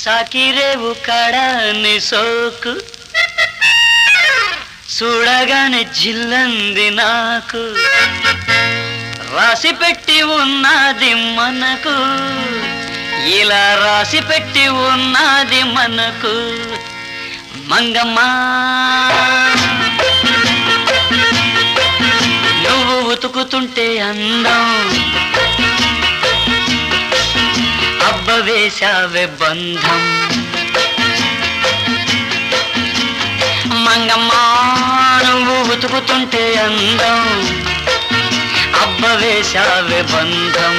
సాకిరేవు కడాని సోకు చూడగానే జిల్లంది నాకు రాసి పెట్టి ఉన్నది మనకు ఇలా రాసి పెట్టి ఉన్నది మనకు మంగమ్మా నువ్వు ఉతుకుతుంటే అందం అబ్బ వేశావే బంధం మంగమ్మా నువ్వు ఉతుకుతుంటే అందం అబ్బ వేశావే బంధం